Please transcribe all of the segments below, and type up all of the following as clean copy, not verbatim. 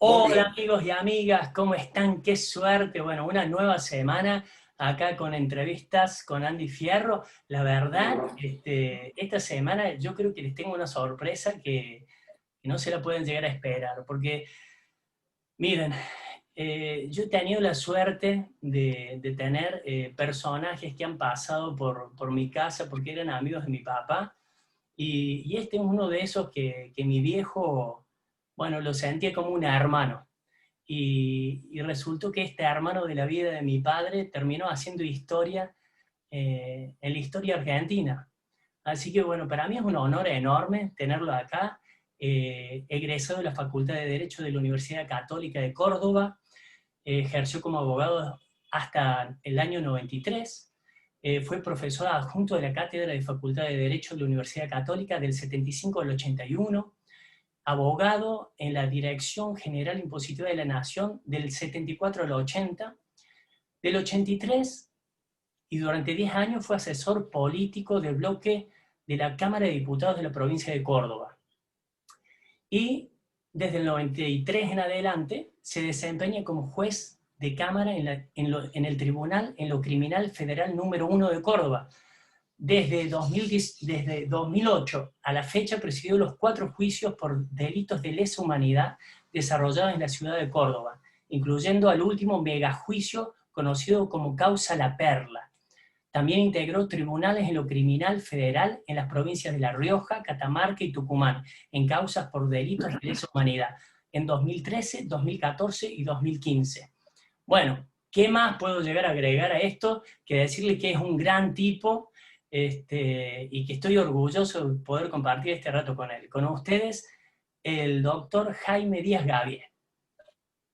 Muy Hola bien. amigos y amigas, ¿cómo están? Qué suerte. Bueno, una nueva semana acá con entrevistas con Andy Fierro. La verdad, esta semana yo creo que les tengo una sorpresa que no se la pueden llegar a esperar, porque miren, yo he tenido la suerte de tener personajes que han pasado por mi casa porque eran amigos de mi papá. Y este es uno de esos que mi viejo, bueno, lo sentía como un hermano. Y resultó que este hermano de la vida de mi padre terminó haciendo historia en la historia argentina. Así que bueno, para mí es un honor enorme tenerlo acá, egresado de la Facultad de Derecho de la Universidad Católica de Córdoba, ejerció como abogado hasta el año 93, fue profesor adjunto de la Cátedra de Facultad de Derecho de la Universidad Católica del 75 al 81, abogado en la Dirección General Impositiva de la Nación del 74 al 80, del 83 y durante 10 años fue asesor político del bloque de la Cámara de Diputados de la provincia de Córdoba. Y desde el 93 en adelante se desempeña como juez de Cámara en el Tribunal en lo Criminal Federal número 1 de Córdoba. Desde 2008 a la fecha presidió los 4 juicios por delitos de lesa humanidad desarrollados en la ciudad de Córdoba, incluyendo al último megajuicio conocido como Causa La Perla. También integró tribunales en lo criminal federal en las provincias de La Rioja, Catamarca y Tucumán, en causas por delitos de lesa humanidad, en 2013, 2014 y 2015. Bueno, ¿qué más puedo llegar a agregar a esto que decirle que es un gran tipo y que estoy orgulloso de poder compartir este rato con él? Con ustedes, el doctor Jaime Díaz Gavier.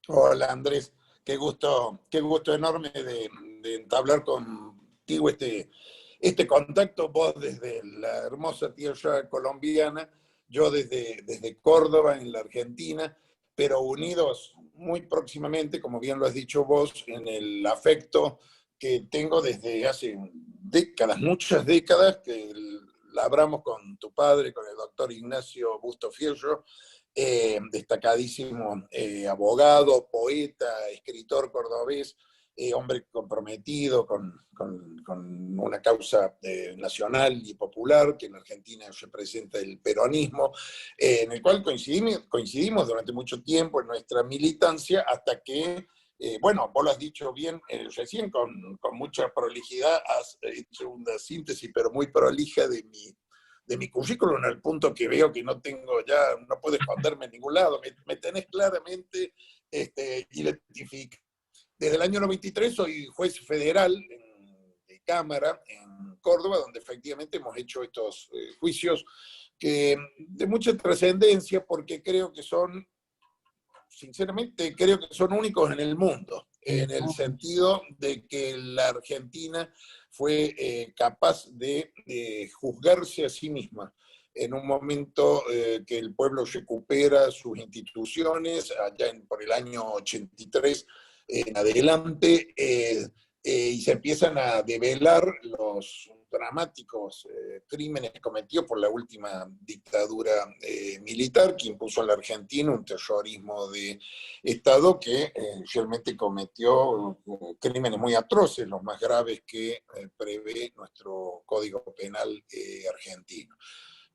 Hola Andrés, qué gusto enorme de entablar contigo este contacto, vos desde la hermosa tierra colombiana, yo desde Córdoba, en la Argentina, pero unidos muy próximamente, como bien lo has dicho vos, en el afecto que tengo desde hace décadas, muchas décadas, que labramos con tu padre, con el doctor Ignacio Busto Fierro, destacadísimo abogado, poeta, escritor cordobés, hombre comprometido con una causa nacional y popular que en Argentina representa el peronismo, en el cual coincidimos durante mucho tiempo en nuestra militancia hasta que, bueno, vos lo has dicho bien recién, con mucha prolijidad, has hecho una síntesis pero muy prolija de mi currículum, al punto que veo que no tengo ya, no puedo esconderme en ningún lado, me tenés claramente identificado. Desde el año 93 soy juez federal de Cámara en Córdoba, donde efectivamente hemos hecho estos juicios que, de mucha trascendencia, porque creo que son, sinceramente, creo que son únicos en el mundo, en el sentido de que la Argentina fue capaz de juzgarse a sí misma en un momento que el pueblo recupera sus instituciones, allá por el año 83 en adelante, y se empiezan a develar los dramáticos crímenes cometidos por la última dictadura militar que impuso a la Argentina un terrorismo de Estado que realmente cometió crímenes muy atroces, los más graves que prevé nuestro Código Penal argentino.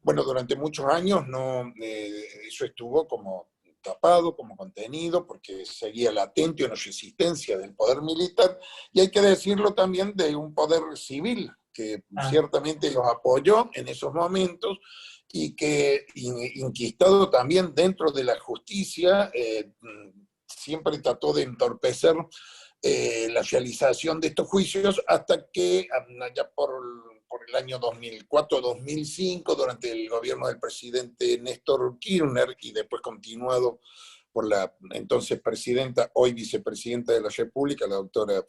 Bueno, durante muchos años no, eso estuvo como tapado, como contenido, porque seguía latente una resistencia del poder militar, y hay que decirlo también de un poder civil, que Ah, ciertamente los apoyó en esos momentos, y que, inquistado también dentro de la justicia, siempre trató de entorpecer la realización de estos juicios hasta que allá por el año 2004-2005, durante el gobierno del presidente Néstor Kirchner y después continuado por la entonces presidenta, hoy vicepresidenta de la República, la doctora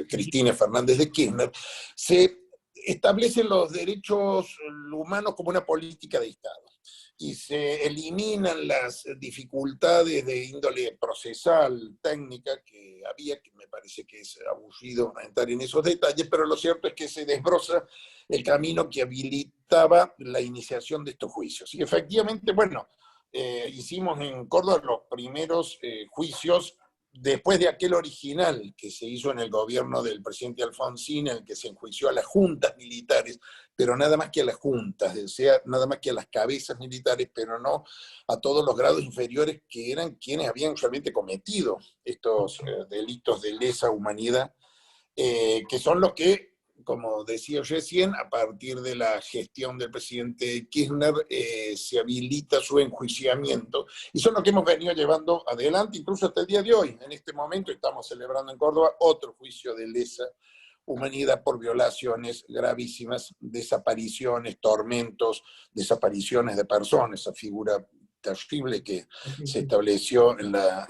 Cristina Fernández de Kirchner, se establecen los derechos humanos como una política de Estado y se eliminan las dificultades de índole procesal, técnica que había, que me parece que es aburrido entrar en esos detalles, pero lo cierto es que se desbroza el camino que habilitaba la iniciación de estos juicios. Y efectivamente, bueno, hicimos en Córdoba los primeros juicios después de aquel original que se hizo en el gobierno del presidente Alfonsín, en el que se enjuició a las juntas militares, pero nada más que a las juntas, o sea, nada más que a las cabezas militares, pero no a todos los grados inferiores que eran quienes habían realmente cometido estos delitos de lesa humanidad, que son los que, como decía recién, a partir de la gestión del presidente Kirchner se habilita su enjuiciamiento, y son los que hemos venido llevando adelante, incluso hasta el día de hoy. En este momento estamos celebrando en Córdoba otro juicio de lesa humanidad por violaciones gravísimas, desapariciones, tormentos, desapariciones de personas, esa figura terrible que se estableció en la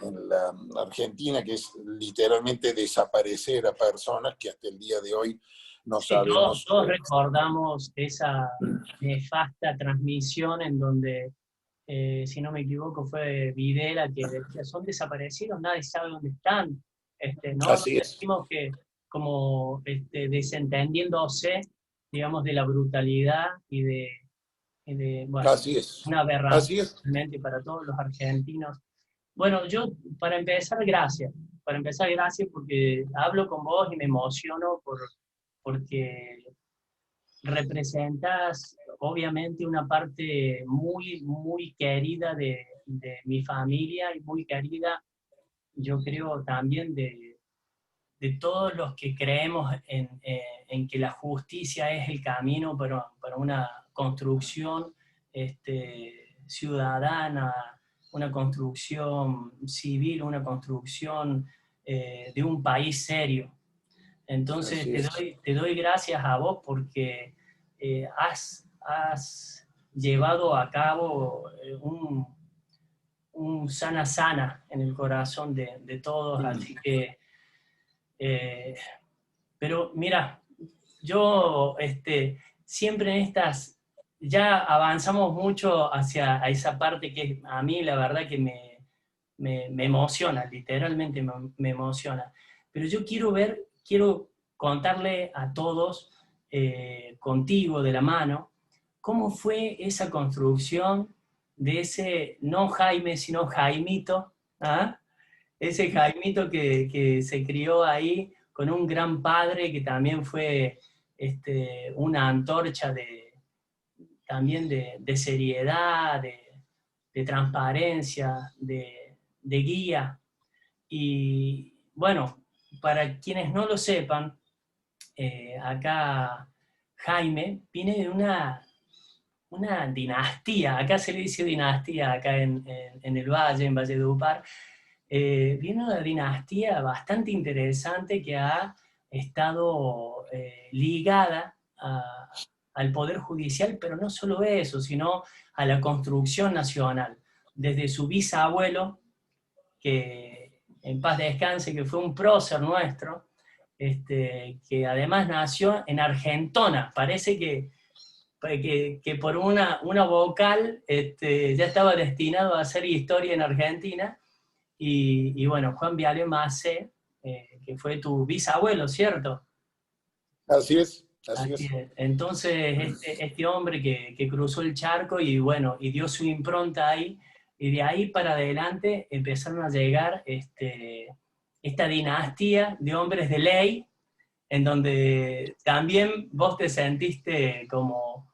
Argentina, que es literalmente desaparecer a personas que hasta el día de hoy no Sí, sabemos. todos recordamos esa nefasta transmisión en donde, si no me equivoco, fue Videla que decía, son desaparecidos, nadie sabe dónde están. ¿No? Así es. Decimos que como desentendiéndose, digamos, de la brutalidad y de bueno, Así es. una aberración Así es. realmente para todos los argentinos. Bueno, yo, para empezar, gracias. Para empezar, gracias porque hablo con vos y me emociono porque representas obviamente una parte muy, muy querida de mi familia y muy querida, yo creo, también de todos los que creemos en que la justicia es el camino para una construcción ciudadana, una construcción civil, una construcción de un país serio. Entonces te doy gracias a vos porque has llevado a cabo un sana en el corazón de todos, así que pero mira, yo siempre en estas, ya avanzamos mucho hacia esa parte que a mí la verdad que me emociona, literalmente me emociona. Pero yo quiero contarle a todos, contigo de la mano, cómo fue esa construcción de ese, no Jaime, sino Jaimito, ¿ah? Ese Jaimito que se crió ahí con un gran padre que también fue una antorcha también de seriedad, de transparencia, de guía. Y bueno, para quienes no lo sepan, acá Jaime viene de una dinastía, acá se le dice dinastía, acá en el Valle, en Valledupar, viene una dinastía bastante interesante que ha estado ligada al Poder Judicial, pero no solo eso, sino a la construcción nacional. Desde su bisabuelo, que en paz descanse, que fue un prócer nuestro, que además nació en Argentona. Parece que por una vocal ya estaba destinado a hacer historia en Argentina. Y bueno, Juan Viale Macé, que fue tu bisabuelo, ¿cierto? Así es. Así es. Entonces, este hombre que cruzó el charco y bueno, y dio su impronta ahí, y de ahí para adelante empezaron a llegar esta dinastía de hombres de ley, en donde también vos te sentiste como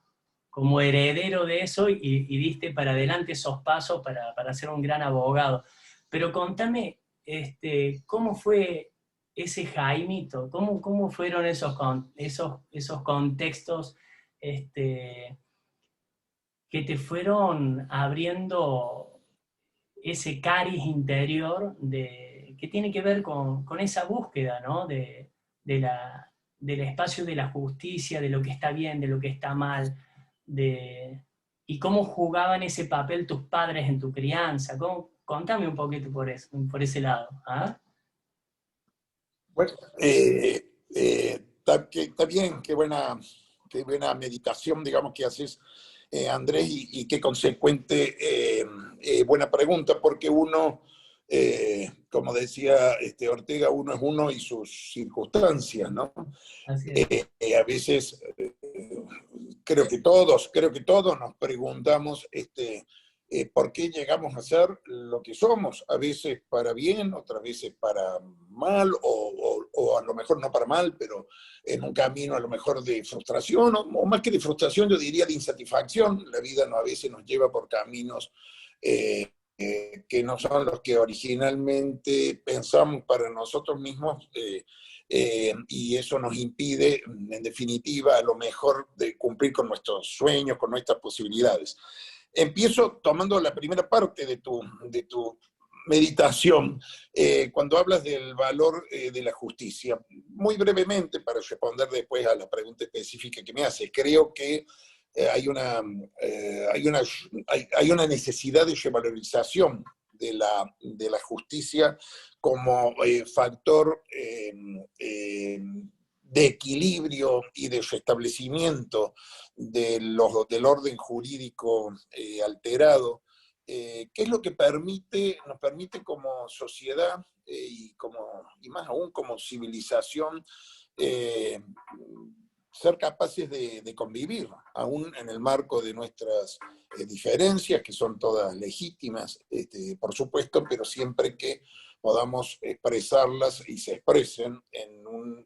heredero de eso y diste para adelante esos pasos para ser un gran abogado. Pero contame, ¿cómo fue ese Jaimito? ¿Cómo fueron esos contextos que te fueron abriendo ese cariz interior que tiene que ver con esa búsqueda, ¿no? Del espacio de la justicia, de lo que está bien, de lo que está mal, y cómo jugaban ese papel tus padres en tu crianza? Contame un poquito por ese lado. ¿Ah? Bueno, está bien, qué buena meditación, digamos, que haces, Andrés, y qué consecuente, buena pregunta, porque uno, como decía Ortega, uno es uno y sus circunstancias, ¿no? Así es. A veces creo que todos nos preguntamos por qué llegamos a ser lo que somos, a veces para bien, otras veces para mal, o a lo mejor no para mal, pero en un camino a lo mejor de frustración, o más que de frustración, yo diría de insatisfacción. La vida a veces nos lleva por caminos que no son los que originalmente pensamos para nosotros mismos, y eso nos impide, en definitiva, a lo mejor de cumplir con nuestros sueños, con nuestras posibilidades. Empiezo tomando la primera parte de tu meditación, cuando hablas del valor de la justicia. Muy brevemente, para responder después a la pregunta específica que me hace, creo que hay una necesidad de revalorización de la justicia como factor de equilibrio y de restablecimiento del orden jurídico alterado, que es lo que nos permite como sociedad, y más aún como civilización, eh, ser capaces de convivir, aún en el marco de nuestras diferencias, que son todas legítimas, por supuesto, pero siempre que podamos expresarlas y se expresen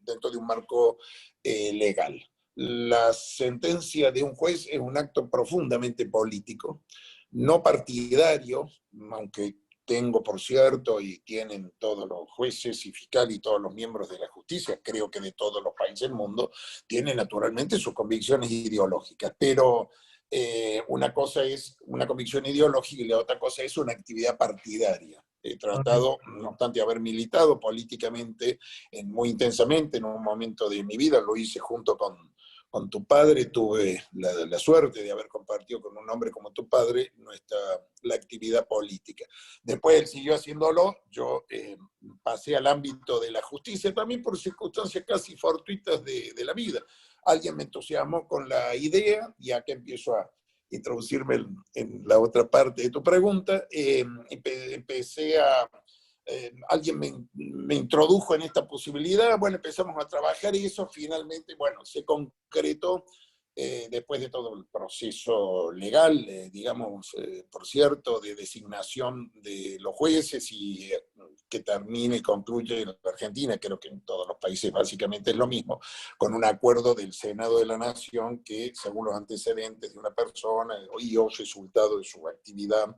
dentro de un marco legal. La sentencia de un juez es un acto profundamente político, no partidario, aunque tengo por cierto, y tienen todos los jueces y fiscales y todos los miembros de la justicia, creo que de todos los países del mundo, tienen naturalmente sus convicciones ideológicas, pero una cosa es una convicción ideológica y la otra cosa es una actividad partidaria. He tratado, no obstante haber militado políticamente muy intensamente en un momento de mi vida, lo hice junto con tu padre, tuve la suerte de haber compartido con un hombre como tu padre la actividad política. Después él siguió haciéndolo, yo pasé al ámbito de la justicia, también por circunstancias casi fortuitas de la vida. Alguien me entusiasmó con la idea, y acá empiezo a introducirme en la otra parte de tu pregunta. Empecé a... alguien me introdujo en esta posibilidad, bueno, empezamos a trabajar y eso finalmente, bueno, se concretó después de todo el proceso legal, digamos, por cierto, de designación de los jueces y que termine y concluye en la Argentina, creo que en todos los países básicamente es lo mismo, con un acuerdo del Senado de la Nación que, según los antecedentes de una persona y o resultado de su actividad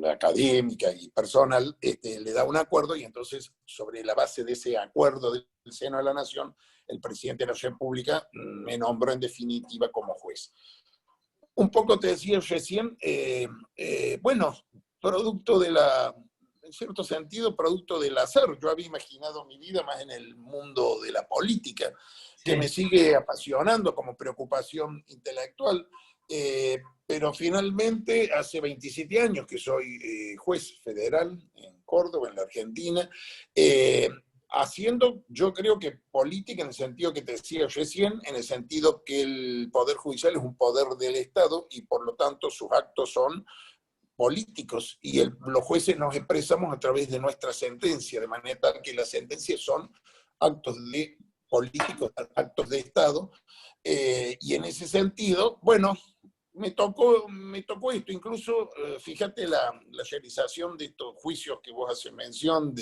académica y personal, le da un acuerdo, y entonces sobre la base de ese acuerdo del Senado de la Nación, el presidente de la República me nombró en definitiva como juez. Un poco te decía recién, bueno, producto en cierto sentido, producto del hacer. Yo había imaginado mi vida más en el mundo de la política, que me sigue apasionando como preocupación intelectual, pero finalmente hace 27 años que soy juez federal en Córdoba, en la Argentina, haciendo, yo creo que política en el sentido que te decía recién, en el sentido que el Poder Judicial es un poder del Estado y por lo tanto sus actos son políticos, y los jueces nos expresamos a través de nuestra sentencia, de manera tal que las sentencias son actos de políticos, actos de Estado, y en ese sentido, bueno, me tocó esto, incluso, fíjate la realización de estos juicios que vos haces mención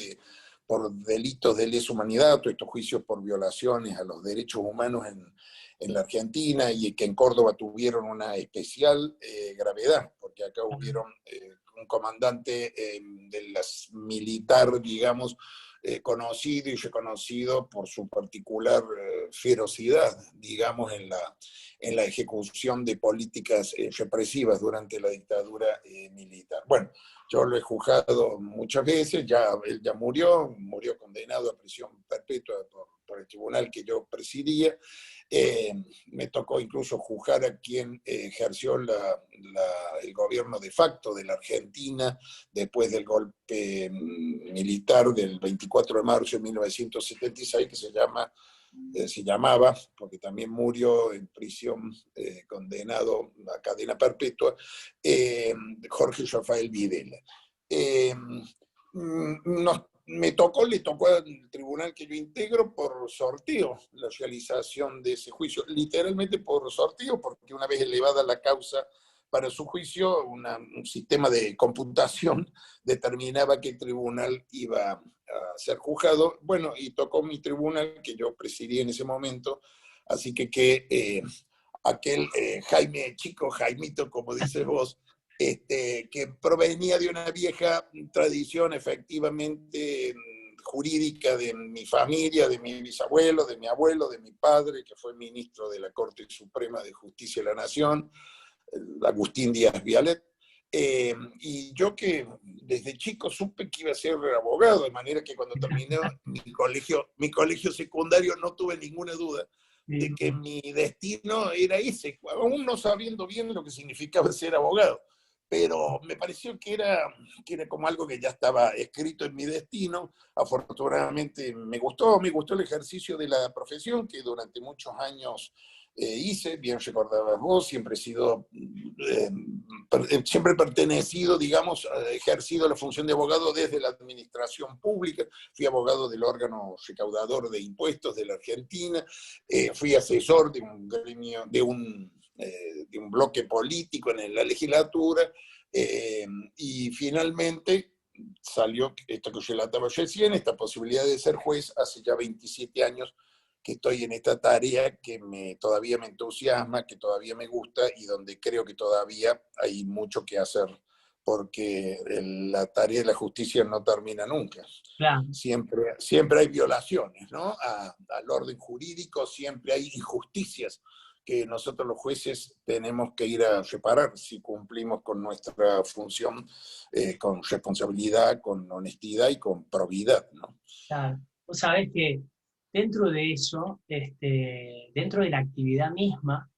por delitos de lesa humanidad, todos estos juicios por violaciones a los derechos humanos en la Argentina, y que en Córdoba tuvieron una especial gravedad, porque acá hubieron un comandante de las militar, digamos, conocido y reconocido por su particular ferocidad, digamos, en la ejecución de políticas represivas durante la dictadura militar. Bueno, yo lo he juzgado muchas veces, él ya murió condenado a prisión perpetua por el tribunal que yo presidía. Me tocó incluso juzgar a quien ejerció el gobierno de facto de la Argentina después del golpe militar del 24 de marzo de 1976, que se llamaba, porque también murió en prisión, condenado a cadena perpetua, Jorge Rafael Videla. Le tocó al tribunal que yo integro por sorteo la realización de ese juicio, literalmente por sorteo, porque una vez elevada la causa para su juicio, un sistema de computación determinaba qué tribunal iba a ser juzgado. Bueno, y tocó mi tribunal, que yo presidí en ese momento, así que aquel Jaime Chico, Jaimito, como dices vos, que provenía de una vieja tradición efectivamente jurídica de mi familia, de mi bisabuelo, de mi abuelo, de mi padre, que fue ministro de la Corte Suprema de Justicia de la Nación, Agustín Díaz Vialet. Y yo que desde chico supe que iba a ser abogado, de manera que cuando terminé mi colegio secundario no tuve ninguna duda de que mi destino era ese, aún no sabiendo bien lo que significaba ser abogado. Pero me pareció que era como algo que ya estaba escrito en mi destino. Afortunadamente me gustó el ejercicio de la profesión que durante muchos años hice, bien recordabas vos, siempre he sido, siempre he pertenecido, digamos, ejercido la función de abogado desde la administración pública, fui abogado del órgano recaudador de impuestos de la Argentina, fui asesor de un gremio, de un bloque político en la legislatura, y finalmente salió esto que yo relataba recién, esta posibilidad de ser juez hace ya 27 años que estoy en esta tarea que todavía me entusiasma, que todavía me gusta y donde creo que todavía hay mucho que hacer, porque la tarea de la justicia no termina nunca. Claro. Siempre hay violaciones, ¿no? Al orden jurídico, siempre hay injusticias que nosotros los jueces tenemos que ir a reparar si cumplimos con nuestra función con responsabilidad, con honestidad y con probidad, ¿no? Claro. Vos sabés que dentro de eso, dentro de la actividad misma,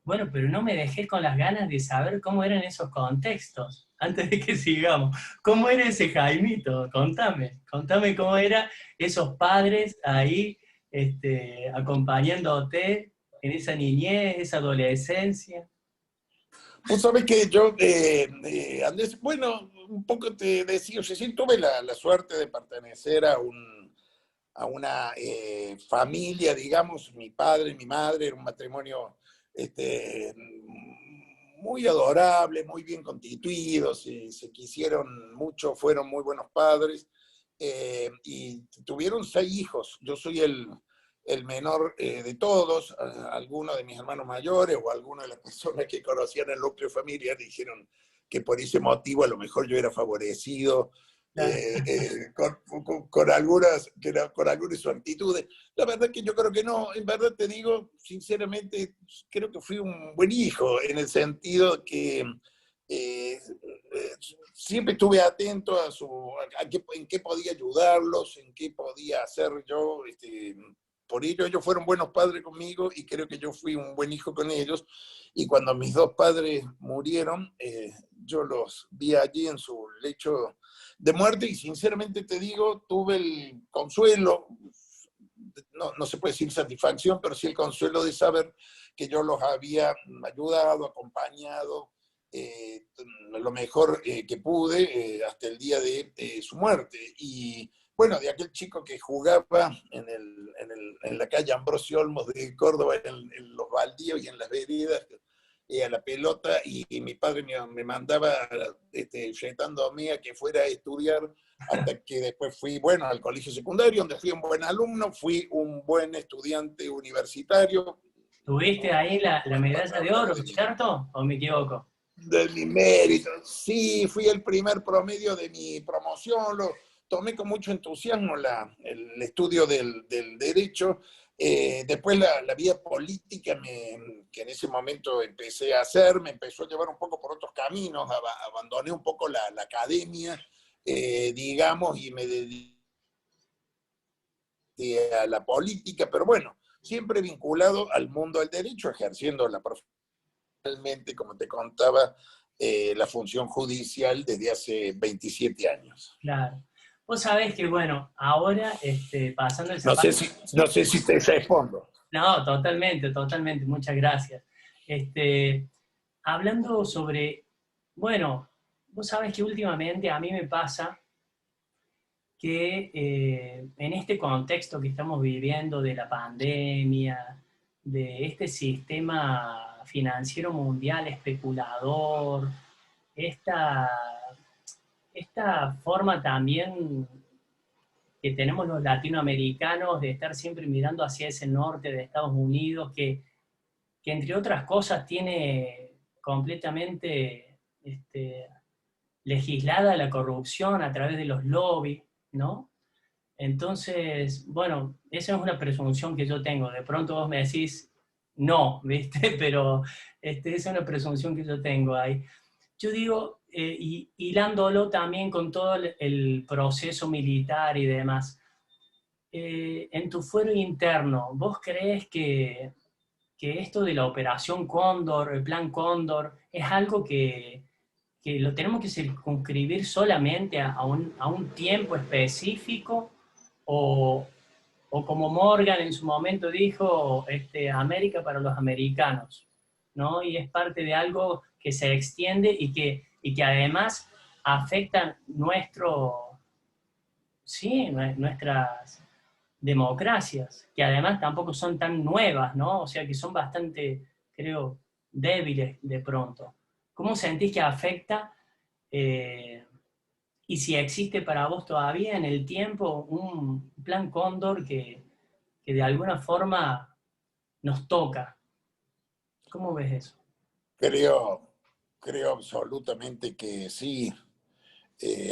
bueno, pero no me dejé con las ganas de saber cómo eran esos contextos, antes de que sigamos. ¿Cómo era ese Jaimito? Contame cómo eran esos padres ahí acompañándote en esa niñez, esa adolescencia. Vos sabés que yo, Andrés, bueno, un poco te decía, recién tuve la suerte de pertenecer a una familia, digamos, mi padre y mi madre, era un matrimonio muy adorable, muy bien constituidos, se quisieron mucho, fueron muy buenos padres, y tuvieron 6 hijos. Yo soy el menor de todos. Algunos de mis hermanos mayores o algunas de las personas que conocían el núcleo familiar dijeron que por ese motivo a lo mejor yo era favorecido con algunas de sus actitudes. La verdad que yo creo que no, en verdad te digo, sinceramente, creo que fui un buen hijo, en el sentido que siempre estuve atento en qué podía ayudarlos, en qué podía hacer yo. Por ello ellos fueron buenos padres conmigo y creo que yo fui un buen hijo con ellos. Y cuando mis dos padres murieron, yo los vi allí en su lecho de muerte y sinceramente te digo, tuve el consuelo, no se puede decir satisfacción, pero sí el consuelo de saber que yo los había ayudado, acompañado, lo mejor que pude hasta el día de su muerte. Y bueno, de aquel chico que jugaba en la calle Ambrosio Olmos de Córdoba, en los baldíos y en las veredas, a la pelota, y mi padre me mandaba retándome a que fuera a estudiar, hasta que después fui, bueno, al colegio secundario, donde fui un buen alumno, fui un buen estudiante universitario. ¿Tuviste ahí la medalla de oro, cierto? ¿O me equivoco? De mi mérito. Sí, fui el primer promedio de mi promoción, lo tomé con mucho entusiasmo el estudio del derecho. Después la vida política que en ese momento empecé a hacer, me empezó a llevar un poco por otros caminos, abandoné un poco la academia, digamos, y me dediqué a la política, pero bueno, siempre vinculado al mundo del derecho, ejerciendo la profesión. Realmente, como te contaba, la función judicial desde hace 27 años. Claro. Vos sabés que, bueno, ahora, pasando el No zapato... no sé si te respondo. No, totalmente, totalmente, muchas gracias. Hablando sobre, bueno, vos sabés que últimamente a mí me pasa que en este contexto que estamos viviendo de la pandemia, de este sistema financiero mundial especulador, esta, esta forma también que tenemos los latinoamericanos de estar siempre mirando hacia ese norte de Estados Unidos, que entre otras cosas tiene completamente legislada la corrupción a través de los lobbies, ¿no? Entonces, bueno, esa es una presunción que yo tengo. De pronto vos me decís, no, ¿viste? Pero esa es una presunción que yo tengo ahí. Yo digo, y hilándolo también con todo el proceso militar y demás, en tu fuero interno, ¿vos crees que esto de la Operación Cóndor, el Plan Cóndor, es algo que lo tenemos que circunscribir solamente a un tiempo específico o, o como Morgan en su momento dijo, América para los americanos, ¿no? Y es parte de algo que se extiende y que además afecta sí, nuestras democracias, que además tampoco son tan nuevas, ¿no? O sea que son bastante, creo, débiles de pronto. ¿Cómo sentís que afecta? eh, y si existe para vos todavía en el tiempo un plan Cóndor que de alguna forma nos toca. ¿Cómo ves eso? Creo, creo absolutamente que sí,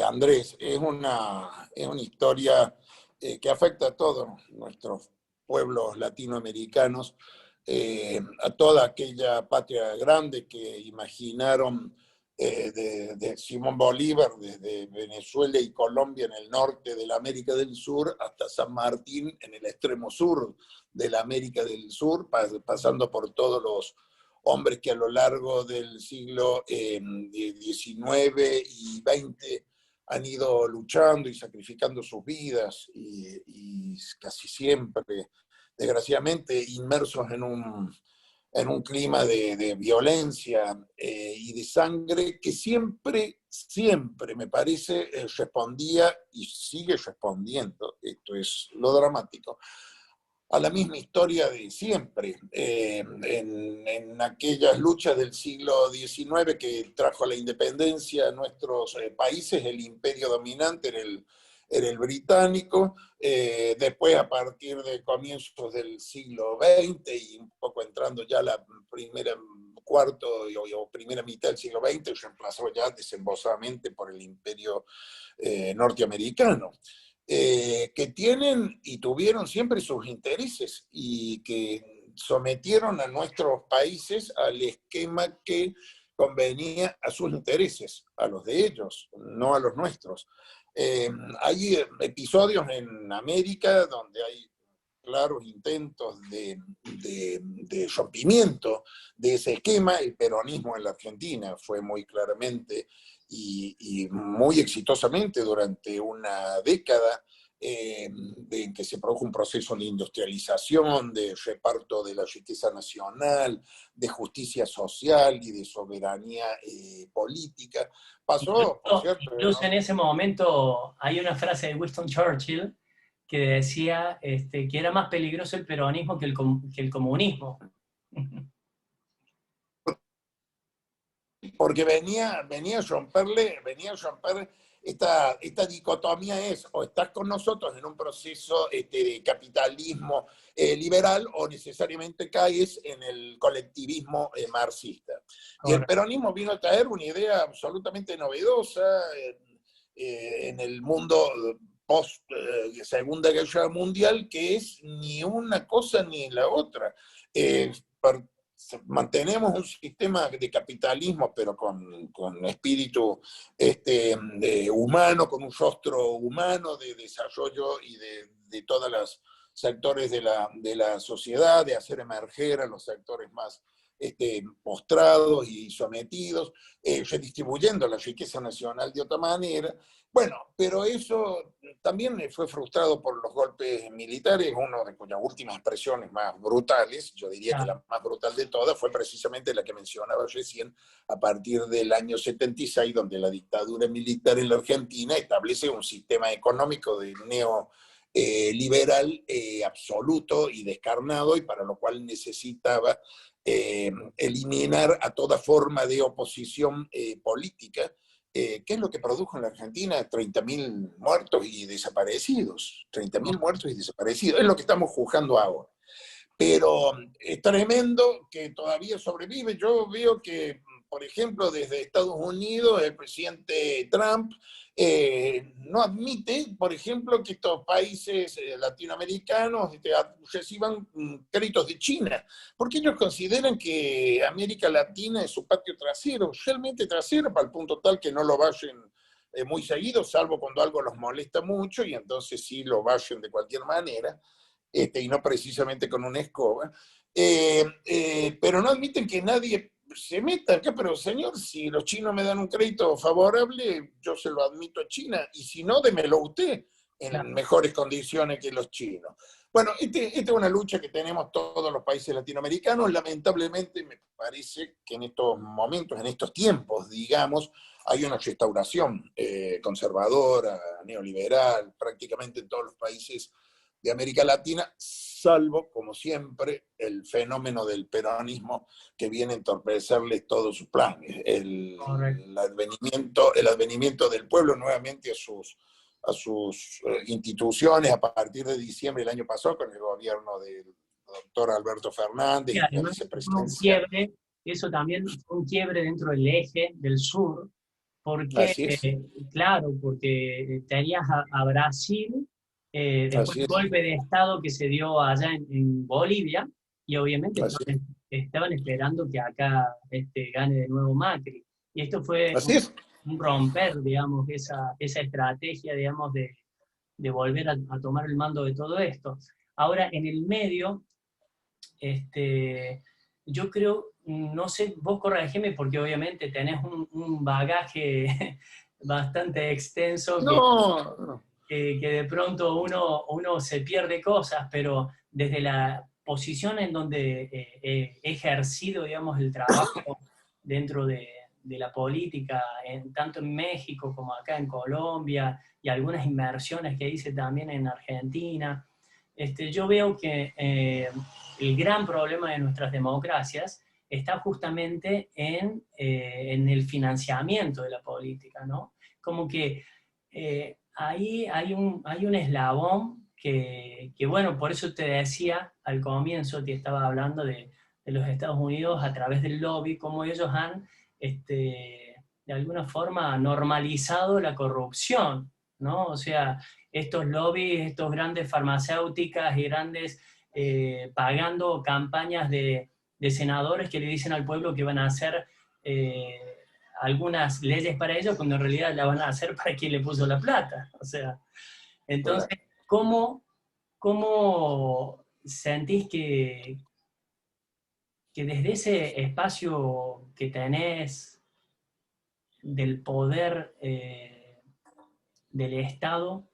Andrés, es una historia que afecta a todos nuestros pueblos latinoamericanos, a toda aquella patria grande que imaginaron de Simón Bolívar, desde Venezuela y Colombia en el norte de la América del Sur hasta San Martín en el extremo sur de la América del Sur, pasando por todos los hombres que a lo largo del siglo XIX y XX han ido luchando y sacrificando sus vidas y casi siempre, desgraciadamente, inmersos en un clima de violencia y de sangre que siempre, siempre, me parece, respondía y sigue respondiendo, esto es lo dramático, a la misma historia de siempre, en aquellas luchas del siglo XIX que trajo la independencia a nuestros países, el imperio dominante era el británico, después a partir de comienzos del siglo XX y un poco entrando ya la primera cuarto o primera mitad del siglo XX, reemplazó ya desembosadamente por el imperio norteamericano. Que tienen y tuvieron siempre sus intereses y que sometieron a nuestros países al esquema que convenía a sus intereses, a los de ellos, no a los nuestros. Hay episodios en América donde hay claros intentos de rompimiento de ese esquema. El peronismo en la Argentina fue muy claramente y muy exitosamente durante una década en que se produjo un proceso de industrialización, de reparto de la riqueza nacional, de justicia social y de soberanía política. Pasó, por cierto, Incluso ¿no? en ese momento hay una frase de Winston Churchill que decía que era más peligroso el peronismo que el comunismo. Porque venía a romper esta dicotomía es o estás con nosotros en un proceso de capitalismo liberal o necesariamente caes en el colectivismo marxista. Y el Correcto. peronismo vino a traer una idea absolutamente novedosa en el mundo post Segunda Guerra Mundial, que es ni una cosa ni la otra. Mantenemos un sistema de capitalismo, pero con espíritu humano, con un rostro humano de desarrollo y de todos los sectores de la sociedad, de hacer emerger a los sectores más postrados y sometidos, redistribuyendo la riqueza nacional de otra manera. Bueno, pero eso también fue frustrado por los golpes militares, uno de cuyas últimas expresiones más brutales, yo diría que Claro. la más brutal de todas, fue precisamente la que mencionaba recién, a partir del año 76, donde la dictadura militar en la Argentina establece un sistema económico de liberal absoluto y descarnado, y para lo cual necesitaba eliminar a toda forma de oposición política, ¿qué es lo que produjo en la Argentina? 30.000 muertos y desaparecidos. 30.000 muertos y desaparecidos. Es lo que estamos juzgando ahora. Pero es tremendo que todavía sobrevive. Yo veo que, por ejemplo, desde Estados Unidos, el presidente Trump no admite, por ejemplo, que estos países latinoamericanos reciban créditos de China, porque ellos consideran que América Latina es su patio trasero, realmente trasero, para el punto tal que no lo vayan muy seguido, salvo cuando algo los molesta mucho, y entonces sí lo vayan de cualquier manera. Y no precisamente con una escoba, pero no admiten que nadie se meta acá. Pero señor, si los chinos me dan un crédito favorable, yo se lo admito a China, y si no, démelo usted en Claro. mejores condiciones que los chinos. Bueno, esta es una lucha que tenemos todos los países latinoamericanos. Lamentablemente me parece que en estos momentos, en estos tiempos, digamos, hay una restauración conservadora, neoliberal, prácticamente en todos los países de América Latina, salvo, como siempre, el fenómeno del peronismo, que viene a entorpecerles todos sus planes. El advenimiento del pueblo nuevamente a sus instituciones a partir de diciembre del año pasado, con el gobierno del doctor Alberto Fernández Y y la además fue un vicepresidencia. quiebre, eso también fue un quiebre dentro del eje del sur, porque, Así es, claro, porque tenías a Brasil, después así del es, golpe de Estado que se dio allá en Bolivia, y obviamente así es, estaban esperando que acá gane de nuevo Macri. Y esto fue así es. un romper, digamos, esa estrategia, digamos, de volver a tomar el mando de todo esto. Ahora, en el medio, yo creo, no sé, vos corregime porque obviamente tenés un bagaje bastante extenso No, no. que de pronto uno se pierde cosas, pero desde la posición en donde he ejercido, digamos, el trabajo dentro de la política, tanto en México como acá en Colombia, y algunas inmersiones que hice también en Argentina, yo veo que el gran problema de nuestras democracias está justamente en el financiamiento de la política, ¿no? Como que ahí hay un eslabón bueno, por eso te decía al comienzo, te estaba hablando de los Estados Unidos a través del lobby, cómo ellos han, de alguna forma, normalizado la corrupción, ¿no? O sea, estos lobbies, estos grandes farmacéuticas y grandes pagando campañas de senadores que le dicen al pueblo que van a hacer algunas leyes para ellos, cuando en realidad la van a hacer para quien le puso la plata. O sea, entonces, ¿cómo sentís que desde ese espacio que tenés del poder del Estado,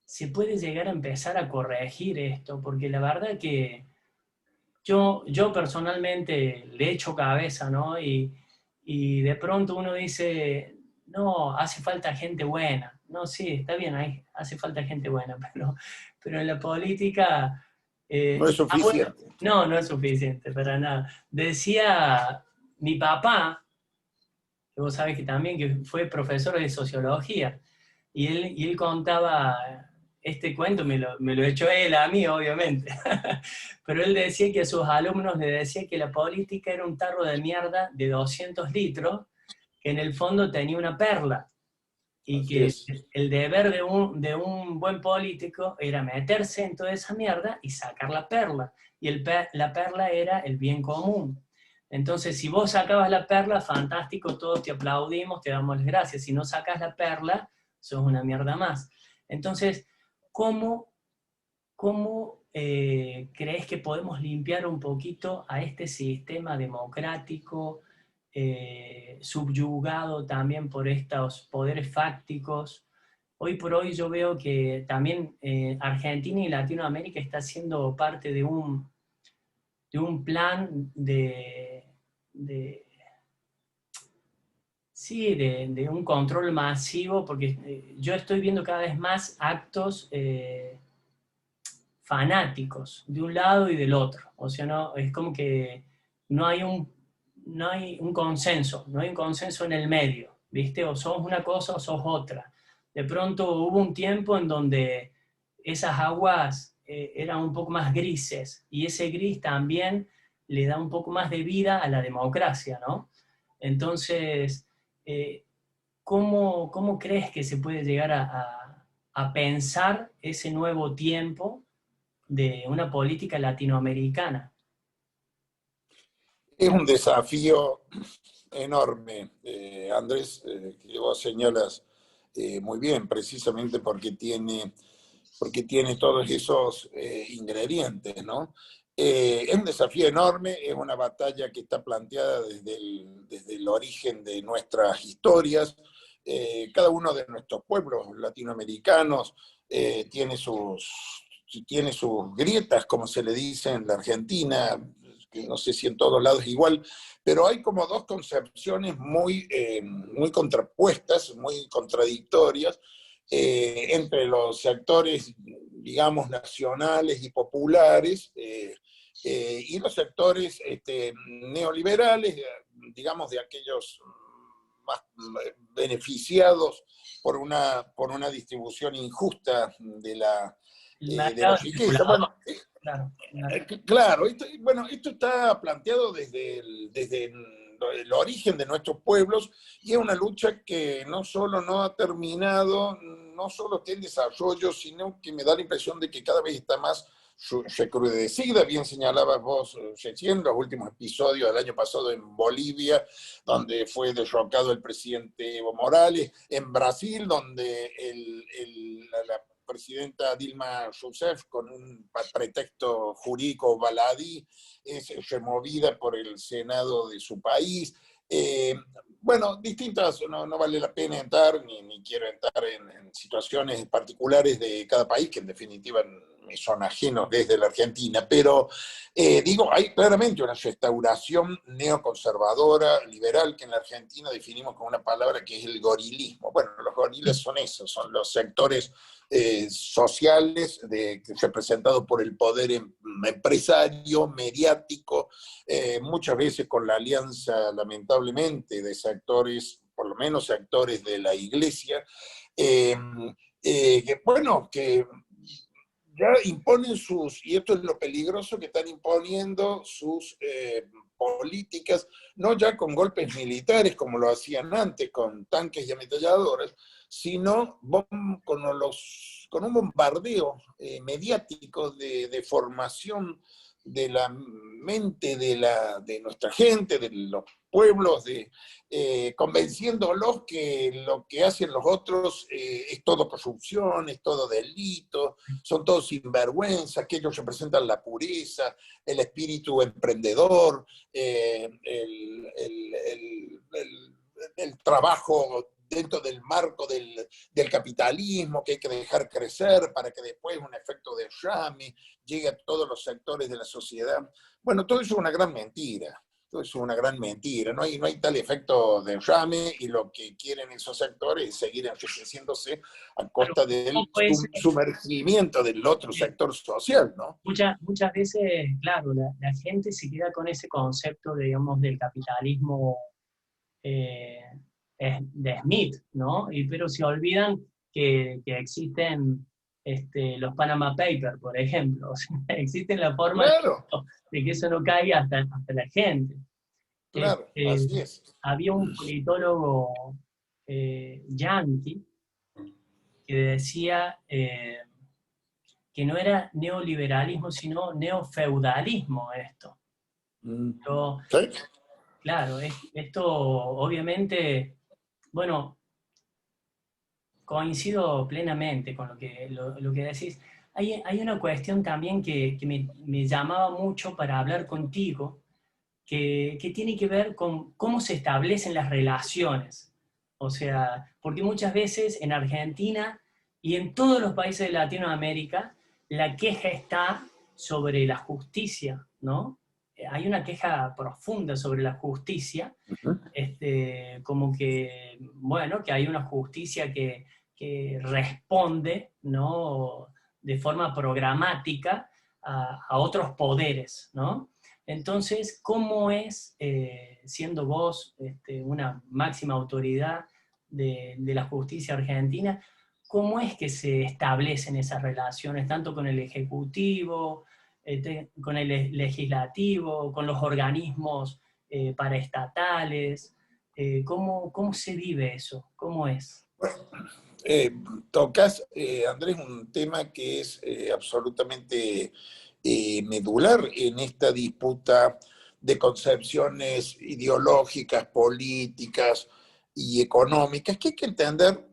se puede llegar a empezar a corregir esto? Porque la verdad que yo personalmente le echo cabeza, ¿no? Y de pronto uno dice, no, hace falta gente buena. No, sí, está bien, hace falta gente buena, pero en la política, No es bueno, suficiente. no, no es suficiente para nada. Decía mi papá, que vos sabés que también que fue profesor de sociología, y él contaba este cuento, me lo echó él a mí, obviamente, pero él decía que a sus alumnos le decía que la política era un tarro de mierda de 200 litros, que en el fondo tenía una perla, y Así que es. el deber de un buen político era meterse en toda esa mierda y sacar la perla, y la perla era el bien común. Entonces, si vos sacabas la perla, fantástico, todos te aplaudimos, te damos las gracias. Si no sacas la perla, sos una mierda más. Entonces, ¿cómo crees que podemos limpiar un poquito a este sistema democrático, subyugado también por estos poderes fácticos? Hoy por hoy yo veo que también Argentina y Latinoamérica está siendo parte de un plan de sí, de un control masivo, porque yo estoy viendo cada vez más actos fanáticos de un lado y del otro. O sea, no, es como que no hay no hay un consenso, no hay un consenso en el medio, ¿viste? O sos una cosa o sos otra. De pronto hubo un tiempo en donde esas aguas eran un poco más grises, y ese gris también le da un poco más de vida a la democracia, ¿no? Entonces, ¿cómo crees que se puede llegar a pensar ese nuevo tiempo de una política latinoamericana? Es un desafío enorme, Andrés, que vos señalas muy bien, precisamente porque tiene todos esos ingredientes, ¿no? Es un desafío enorme, es una batalla que está planteada desde el origen de nuestras historias. Cada uno de nuestros pueblos latinoamericanos tiene sus grietas, como se le dice en la Argentina, que no sé si en todos lados igual, pero hay como dos concepciones muy contrapuestas, muy contradictorias, entre los sectores, digamos, nacionales y populares, y los sectores neoliberales, digamos, de aquellos más beneficiados por una distribución injusta El de mercado la riqueza. especulador, Bueno, claro. claro, bueno, esto está planteado desde el origen de nuestros pueblos, y es una lucha que no solo no ha terminado, no solo está en desarrollo, sino que me da la impresión de que cada vez está más recrudecida. Bien señalabas vos recién los últimos episodios del año pasado en Bolivia, donde fue derrocado el presidente Evo Morales, en Brasil, donde la presidenta Dilma Rousseff, con un pretexto jurídico baladí, es removida por el Senado de su país. Bueno, distintas, no vale la pena entrar, ni quiero entrar en situaciones particulares de cada país, que en definitiva me son ajenos desde la Argentina, pero digo, hay claramente una restauración neoconservadora, liberal, que en la Argentina definimos con una palabra que es el gorilismo. Bueno, los gorilas son esos, son los sectores sociales representados por el poder empresario, mediático, muchas veces con la alianza, lamentablemente, de sectores, por lo menos sectores de la iglesia, que ya imponen y esto es lo peligroso, que están imponiendo sus políticas, no ya con golpes militares como lo hacían antes, con tanques y ametralladoras, sino con un bombardeo mediático de formación de la mente de nuestra gente, de los pueblos, convenciéndolos que lo que hacen los otros es todo corrupción, es todo delito, son todos sinvergüenza, que ellos representan la pureza, el espíritu emprendedor, el trabajo dentro del marco del capitalismo, que hay que dejar crecer para que después un efecto de derrame llegue a todos los sectores de la sociedad. Bueno, todo eso es una gran mentira. Todo eso es una gran mentira. No hay tal efecto de derrame, y lo que quieren esos sectores es seguir enriqueciéndose a Pero costa del ¿cómo puede ser? sumergimiento del otro sector social, ¿no? Muchas veces, claro, la gente se queda con ese concepto, digamos, del capitalismo eh, de Smith, ¿no? Pero se olvidan que existen los Panama Papers, por ejemplo. O sea, existen la forma Claro, de que eso no caiga hasta la gente. claro, así es. Había un politólogo yanqui que decía que no era neoliberalismo, sino neofeudalismo esto. Yo, ¿Sí? claro, esto obviamente, bueno, coincido plenamente con lo que decís. Hay una cuestión también que me llamaba mucho para hablar contigo, que tiene que ver con cómo se establecen las relaciones. O sea, porque muchas veces en Argentina y en todos los países de Latinoamérica, la queja está sobre la justicia, ¿no? Hay una queja profunda sobre la justicia, como que, bueno, que hay una justicia que responde, ¿no? de forma programática a otros poderes, ¿no? Entonces, ¿cómo es, siendo vos una máxima autoridad de la justicia argentina, cómo es que se establecen esas relaciones, tanto con el Ejecutivo, con el Legislativo, con los organismos paraestatales? ¿Cómo se vive eso? ¿Cómo es? Tocas, Andrés, un tema que es absolutamente medular en esta disputa de concepciones ideológicas, políticas y económicas, que hay que entender,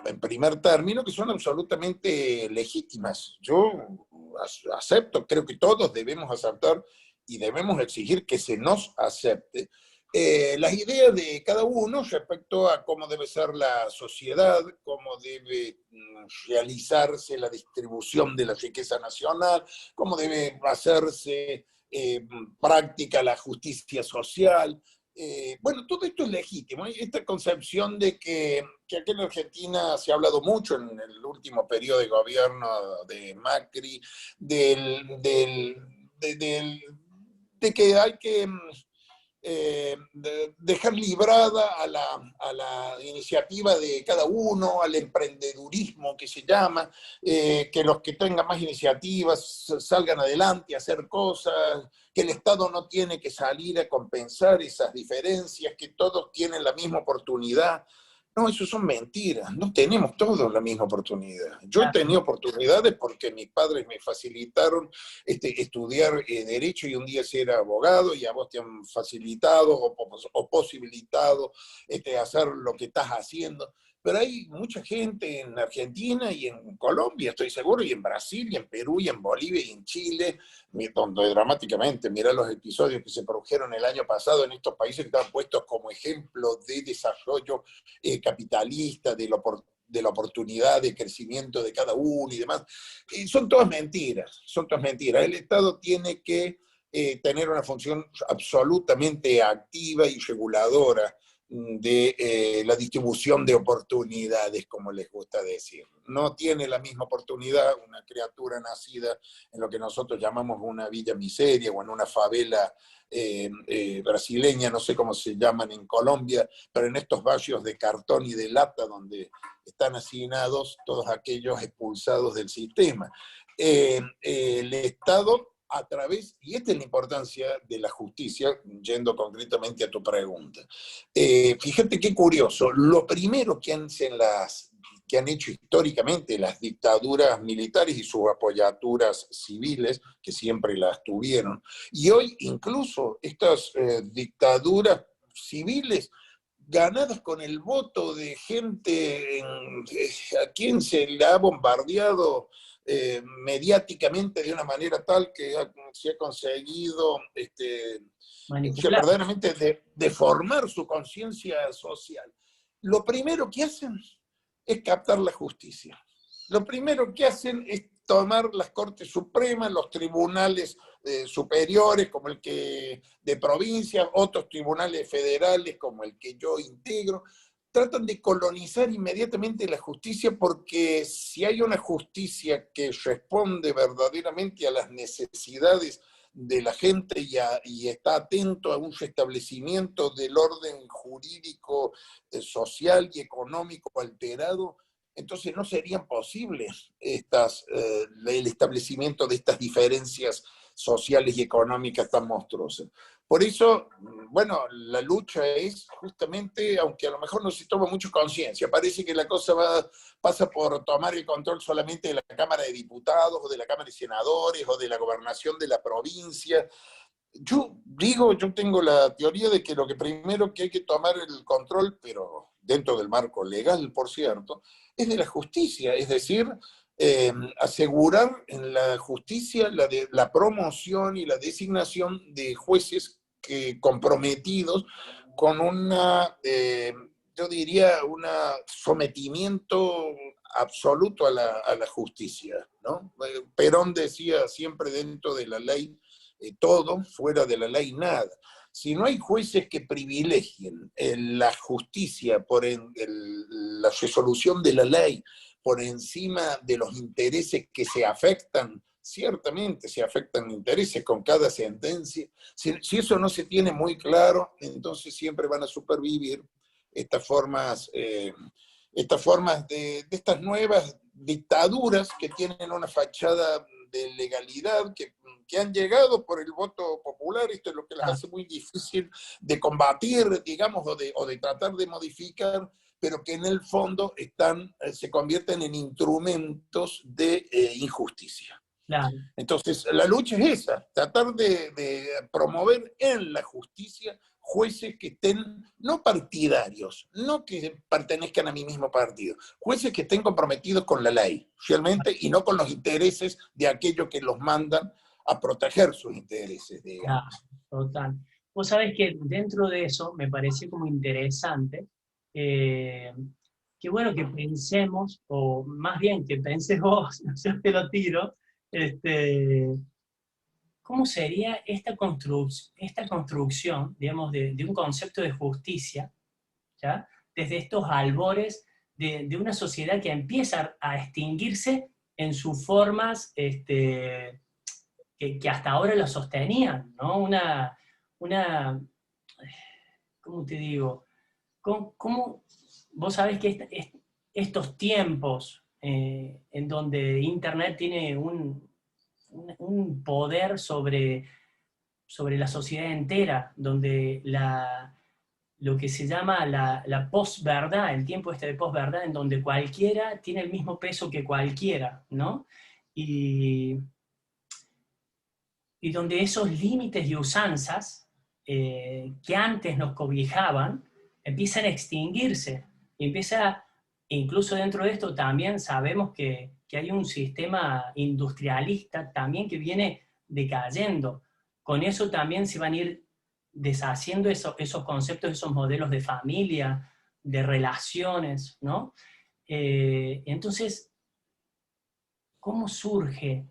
en primer término, que son absolutamente legítimas. Yo acepto, creo que todos debemos aceptar y debemos exigir que se nos acepte las ideas de cada uno respecto a cómo debe ser la sociedad, cómo debe realizarse la distribución de la riqueza nacional, cómo debe hacerse práctica la justicia social. Bueno, todo esto es legítimo. Esta concepción de que aquí en Argentina se ha hablado mucho en el último periodo de gobierno de Macri, de que hay que dejar librada a la iniciativa de cada uno, al emprendedurismo que se llama, que los que tengan más iniciativas salgan adelante a hacer cosas, que el Estado no tiene que salir a compensar esas diferencias, que todos tienen la misma oportunidad. No, eso son mentiras. No tenemos todos la misma oportunidad. Yo he tenido oportunidades porque mis padres me facilitaron estudiar Derecho y un día ser abogado, y a vos te han facilitado o posibilitado hacer lo que estás haciendo. Pero hay mucha gente en Argentina y en Colombia, estoy seguro, y en Brasil, y en Perú, y en Bolivia, y en Chile, donde dramáticamente, mirá los episodios que se produjeron el año pasado en estos países que estaban puestos como ejemplo de desarrollo capitalista, de la oportunidad de crecimiento de cada uno y demás. Son todas mentiras, son todas mentiras. El Estado tiene que tener una función absolutamente activa y reguladora de la distribución de oportunidades, como les gusta decir. No tiene la misma oportunidad una criatura nacida en lo que nosotros llamamos una villa miseria o en una favela brasileña, no sé cómo se llaman en Colombia, pero en estos barrios de cartón y de lata donde están hacinados todos aquellos expulsados del sistema. El Estado, a través, y esta es la importancia de la justicia, yendo concretamente a tu pregunta. Fíjate qué curioso, lo primero que han hecho históricamente las dictaduras militares y sus apoyaturas civiles, que siempre las tuvieron, y hoy incluso estas dictaduras civiles ganadas con el voto de gente a quien se le ha bombardeado mediáticamente de una manera tal que se ha conseguido verdaderamente deformar su conciencia social. Lo primero que hacen es captar la justicia. Lo primero que hacen es tomar las Cortes Supremas, los tribunales superiores como el que de provincia, otros tribunales federales como el que yo integro. Tratan de colonizar inmediatamente la justicia, porque si hay una justicia que responde verdaderamente a las necesidades de la gente y está atento a un restablecimiento del orden jurídico, social y económico alterado, entonces no serían posibles el establecimiento de estas diferencias sociales y económicas tan monstruosas. Por eso, bueno, la lucha es justamente, aunque a lo mejor no se toma mucho conciencia, parece que la cosa pasa por tomar el control solamente de la Cámara de Diputados, o de la Cámara de Senadores, o de la gobernación de la provincia. Yo tengo la teoría de que lo que primero que hay que tomar el control, pero dentro del marco legal, por cierto, es de la justicia, es decir, asegurar en la justicia la promoción y la designación de jueces comprometidos con yo diría, un sometimiento absoluto a la justicia, ¿no? Perón decía siempre dentro de la ley todo, fuera de la ley nada. Si no hay jueces que privilegien la justicia por la resolución de la ley por encima de los intereses que se afectan. Ciertamente se afectan intereses con cada sentencia. Si eso no se tiene muy claro, entonces siempre van a supervivir estas formas, de estas nuevas dictaduras que tienen una fachada de legalidad, que han llegado por el voto popular. Esto es lo que las hace muy difícil de combatir, digamos, o de tratar de modificar, pero que en el fondo se convierten en instrumentos de injusticia. Claro. Entonces, la lucha es esa, tratar de promover en la justicia jueces que estén, no partidarios, no que pertenezcan a mi mismo partido, jueces que estén comprometidos con la ley, realmente, y no con los intereses de aquellos que los mandan a proteger sus intereses, digamos. Total. Vos sabés que dentro de eso me pareció como interesante, que bueno que pensemos, o más bien que penses vos, yo te lo tiro, ¿cómo sería esta construcción, digamos, de un concepto de justicia, ¿ya? Desde estos albores de una sociedad que empieza a extinguirse en sus formas que hasta ahora lo sostenían, ¿no? ¿Cómo te digo? ¿Cómo vos sabés que estos tiempos en donde Internet tiene un poder sobre la sociedad entera, donde lo que se llama la posverdad, el tiempo de posverdad, en donde cualquiera tiene el mismo peso que cualquiera, ¿no? Y donde esos límites y usanzas que antes nos cobijaban empiezan a extinguirse. Y incluso dentro de esto también sabemos que hay un sistema industrialista también que viene decayendo. Con eso también se van a ir deshaciendo esos conceptos, esos modelos de familia, de relaciones, ¿no? Entonces, ¿cómo surge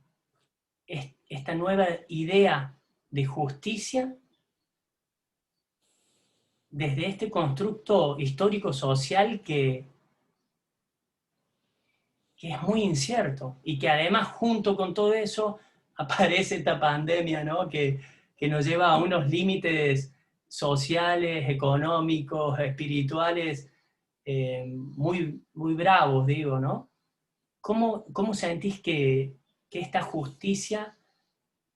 esta nueva idea de justicia desde este constructo histórico-social que es muy incierto y que además junto con todo eso aparece esta pandemia, ¿no? que nos lleva a unos límites sociales, económicos, espirituales muy, muy bravos, digo, ¿no? ¿Cómo sentís que esta justicia,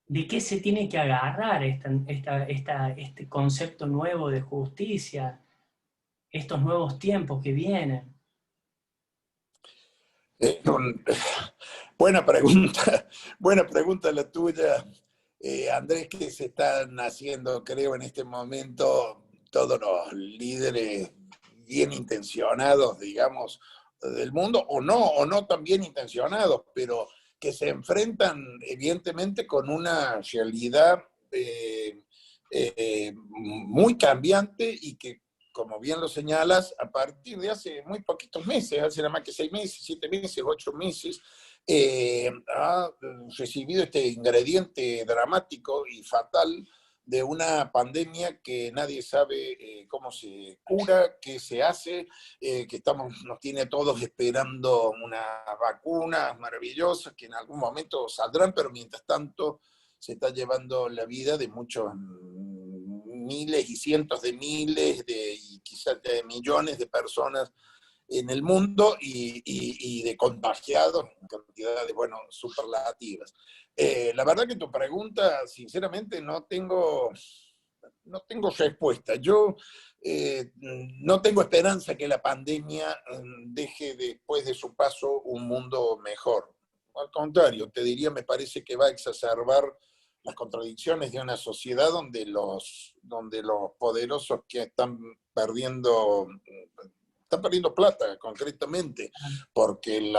de qué se tiene que agarrar este concepto nuevo de justicia, estos nuevos tiempos que vienen? Buena pregunta, buena pregunta la tuya, Andrés, que se están haciendo, creo, en este momento todos los líderes bien intencionados, digamos, del mundo, o no tan bien intencionados, pero que se enfrentan evidentemente con una realidad muy cambiante y que, como bien lo señalas, a partir de hace muy poquitos meses, hace nada más que 6 meses, 7 meses, 8 meses, ha recibido este ingrediente dramático y fatal de una pandemia que nadie sabe cómo se cura, qué se hace, que nos tiene a todos esperando unas vacunas maravillosas que en algún momento saldrán, pero mientras tanto se está llevando la vida de muchos miles y cientos de miles y quizás de millones de personas en el mundo y de contagiados en cantidades, bueno, superlativas. La verdad que tu pregunta, sinceramente, no tengo respuesta. Yo no tengo esperanza que la pandemia deje después de su paso un mundo mejor. Al contrario, te diría, me parece que va a exacerbar las contradicciones de una sociedad donde los poderosos que están perdiendo plata, concretamente, porque el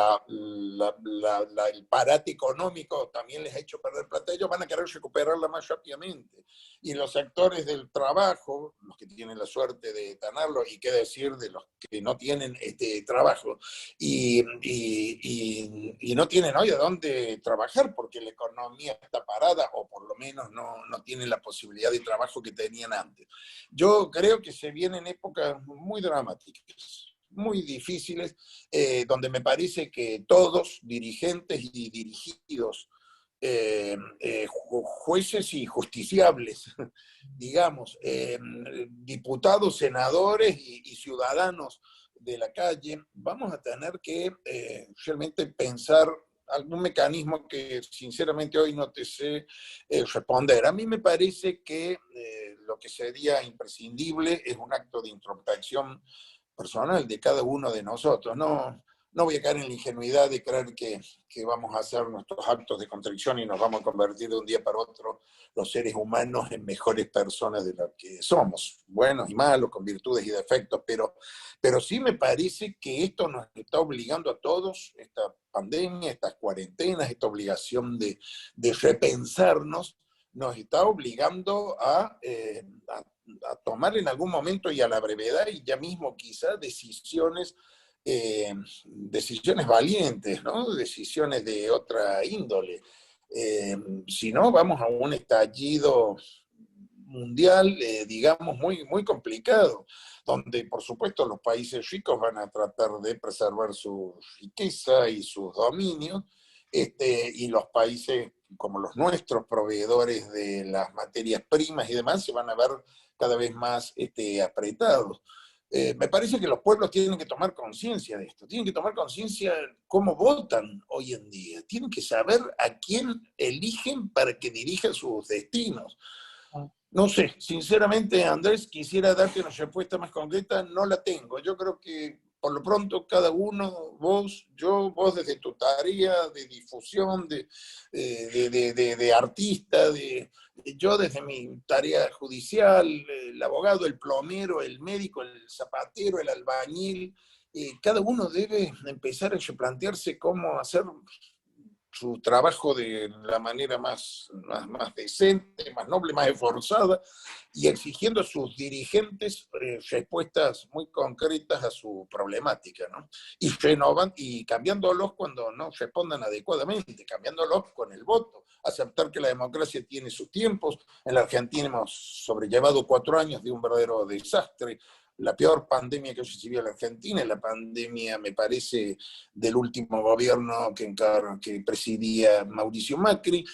parate económico también les ha hecho perder plata. Ellos van a querer recuperarla más rápidamente. Y los sectores del trabajo, los que tienen la suerte de tenerlo, y qué decir de los que no tienen este trabajo, y no tienen hoy a dónde trabajar, porque la economía está parada, o por lo menos no tienen la posibilidad de trabajo que tenían antes. Yo creo que se vienen épocas muy dramáticas, muy difíciles, donde me parece que todos, dirigentes y dirigidos, jueces y justiciables, digamos, diputados, senadores y ciudadanos de la calle, vamos a tener que realmente pensar algún mecanismo que sinceramente hoy no te sé responder. A mí me parece que lo que sería imprescindible es un acto de introspección personal de cada uno de nosotros. No voy a caer en la ingenuidad de creer que vamos a hacer nuestros actos de contrición y nos vamos a convertir de un día para otro los seres humanos en mejores personas de lo que somos, buenos y malos, con virtudes y defectos, pero sí me parece que esto nos está obligando a todos, esta pandemia, estas cuarentenas, esta obligación de repensarnos, nos está obligando a tomar en algún momento y a la brevedad y ya mismo quizás decisiones valientes, ¿no? Decisiones de otra índole. Si no, vamos a un estallido mundial, digamos, muy, muy complicado, donde por supuesto los países ricos van a tratar de preservar su riqueza y sus dominios, y los países como los nuestros, proveedores de las materias primas y demás, se van a ver cada vez más apretados. Me parece que los pueblos tienen que tomar conciencia de esto, tienen que tomar conciencia de cómo votan hoy en día, tienen que saber a quién eligen para que dirija sus destinos. No sé, sinceramente, Andrés, quisiera darte una respuesta más concreta, no la tengo. Yo creo que por lo pronto cada uno, vos, yo, vos desde tu tarea de difusión, de artista, yo desde mi tarea judicial, el abogado, el plomero, el médico, el zapatero, el albañil, cada uno debe empezar a replantearse cómo hacer su trabajo de la manera más decente, más noble, más esforzada, y exigiendo a sus dirigentes respuestas muy concretas a su problemática, ¿no? Y renovan y cambiándolos cuando no respondan adecuadamente, cambiándolos con el voto, aceptar que la democracia tiene sus tiempos. En la Argentina hemos sobrellevado 4 años de un verdadero desastre, la peor pandemia que recibió la Argentina, la pandemia, me parece, del último gobierno que presidía Mauricio Macri.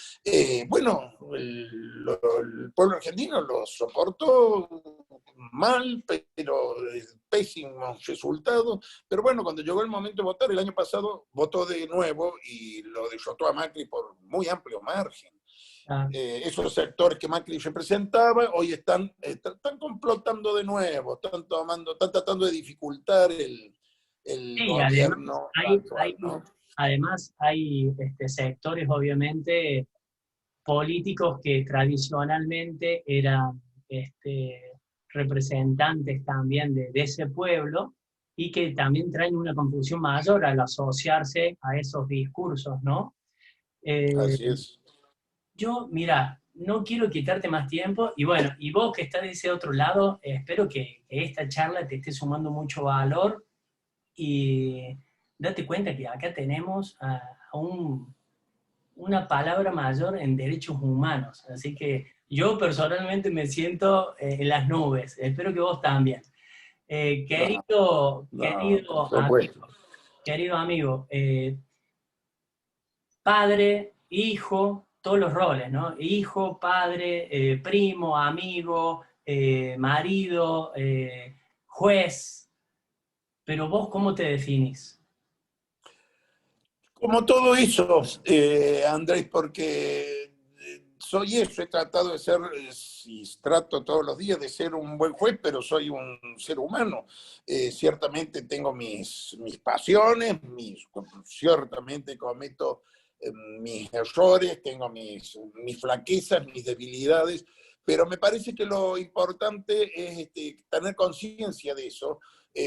Bueno, el pueblo argentino lo soportó mal, pero pésimos resultados. Pero bueno, cuando llegó el momento de votar, el año pasado votó de nuevo y lo derrotó a Macri por muy amplio margen. Esos sectores que Macri representaba hoy están complotando de nuevo, están tratando de dificultar el Sí, además gobierno hay, actual, ¿no? además hay sectores, obviamente, políticos que tradicionalmente eran representantes también de ese pueblo y que también traen una confusión mayor al asociarse a esos discursos, ¿no? Eh, Así es. yo, mira, no quiero quitarte más tiempo y bueno, y vos que estás de ese otro lado, espero que esta charla te esté sumando mucho valor y date cuenta que acá tenemos a una palabra mayor en derechos humanos. Así que yo personalmente me siento en las nubes. Espero que vos también. No, Querido, no, por supuesto. querido amigo, padre, hijo, todos los roles, ¿no? Hijo, padre, primo, amigo, marido, juez. Pero vos, ¿cómo te definís? Como todo eso, Andrés, porque soy eso, he tratado de ser, y trato todos los días de ser un buen juez, pero soy un ser humano. Ciertamente tengo mis pasiones, ciertamente cometo mis errores, tengo mis flaquezas, mis debilidades, pero me parece que lo importante es tener conciencia de eso.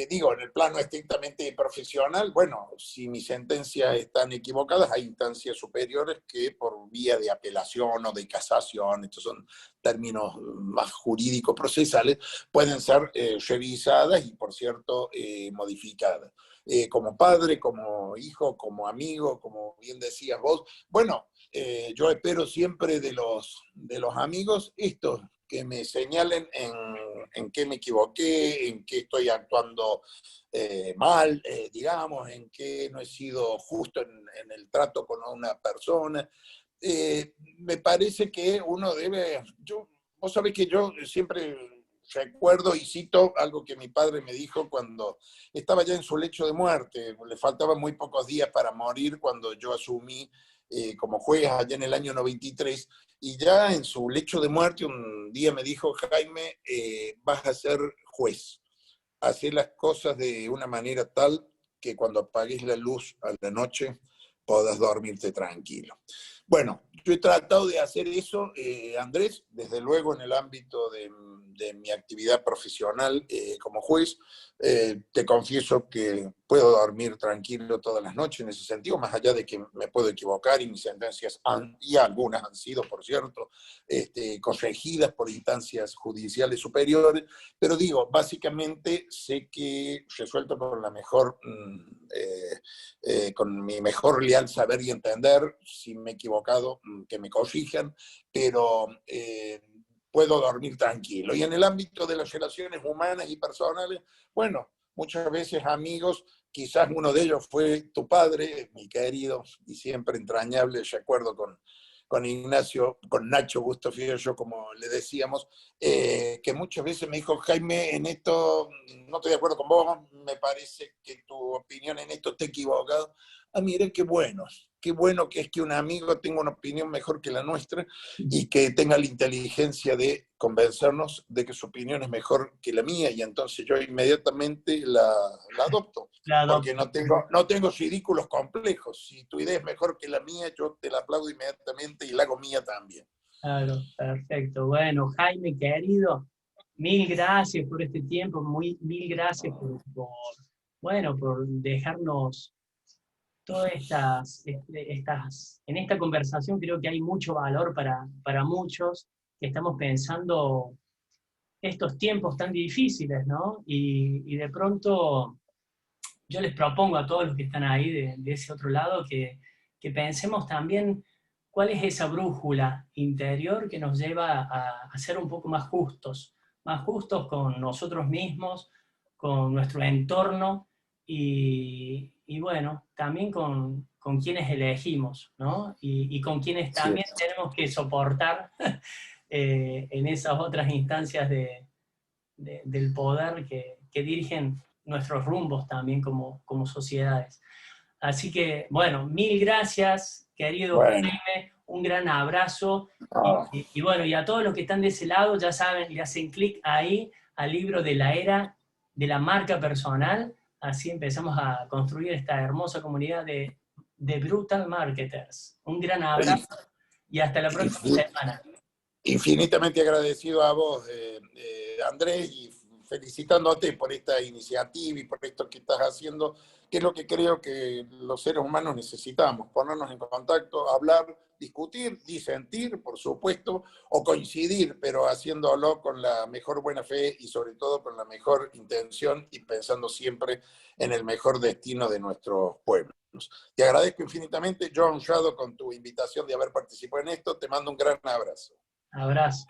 Digo, en el plano estrictamente profesional, bueno, si mis sentencias están equivocadas, hay instancias superiores que por vía de apelación o de casación, estos son términos más jurídicos procesales, pueden ser revisadas y, por cierto, modificadas. Como padre, como hijo, como amigo, como bien decías vos, bueno, yo espero siempre de los amigos esto, que me señalen en qué me equivoqué, en qué estoy actuando mal, digamos, en qué no he sido justo en el trato con una persona. Me parece que uno debe, vos sabés que yo siempre recuerdo y cito algo que mi padre me dijo cuando estaba ya en su lecho de muerte, le faltaban muy pocos días para morir cuando yo asumí como juez allá en el año 93, y ya en su lecho de muerte un día me dijo: Jaime, vas a ser juez, hacer las cosas de una manera tal que cuando apagues la luz a la noche puedas dormirte tranquilo. Bueno, yo he tratado de hacer eso, Andrés, desde luego en el ámbito de mi actividad profesional como juez. Te confieso que puedo dormir tranquilo todas las noches en ese sentido, más allá de que me puedo equivocar y mis sentencias, y algunas han sido, por cierto, corregidas por instancias judiciales superiores, pero digo, básicamente sé que resuelto con la mejor, con mi mejor leal saber y entender. Si me he equivocado, que me corrijan, pero puedo dormir tranquilo. Y en el ámbito de las relaciones humanas y personales, bueno, muchas veces amigos, quizás uno de ellos fue tu padre, mi querido y siempre entrañable recuerdo con Ignacio, con Nacho Busto Fidello, como le decíamos, que muchas veces me dijo: Jaime, en esto no estoy de acuerdo con vos, me parece que tu opinión en esto está equivocada. Ah, mire, qué bueno que es que un amigo tenga una opinión mejor que la nuestra y que tenga la inteligencia de convencernos de que su opinión es mejor que la mía, y entonces yo inmediatamente la adopto, La porque adopto. no tengo ridículos complejos. Si tu idea es mejor que la mía, yo te la aplaudo inmediatamente y la hago mía también. Claro, perfecto. Bueno, Jaime, querido, mil gracias por este tiempo, mil gracias bueno, por dejarnos todas en esta conversación. Creo que hay mucho valor para muchos que estamos pensando estos tiempos tan difíciles, ¿no? Y de pronto yo les propongo a todos los que están ahí de ese otro lado que pensemos también cuál es esa brújula interior que nos lleva a ser un poco más justos con nosotros mismos, con nuestro entorno y bueno, también con quienes elegimos, ¿no? Y con quienes Sí. también tenemos que soportar en esas otras instancias del poder que dirigen nuestros rumbos también como sociedades. Así que, bueno, mil gracias, querido Bueno, Jaime, un gran abrazo. no, Y bueno, y a todos los que están de ese lado, ya saben, le hacen clic ahí al libro de la era de la marca personal. Así empezamos a construir esta hermosa comunidad de Brutal Marketers. Un gran abrazo y hasta la próxima semana. infinitamente agradecido a vos, Andrés, y felicitándote por esta iniciativa y por esto que estás haciendo, que es lo que creo que los seres humanos necesitamos: ponernos en contacto, hablar, discutir, disentir, por supuesto, o coincidir, pero haciéndolo con la mejor buena fe y sobre todo con la mejor intención y pensando siempre en el mejor destino de nuestros pueblos. Te agradezco infinitamente, yo honrado con tu invitación de haber participado en esto, te mando un gran abrazo. Abrazo.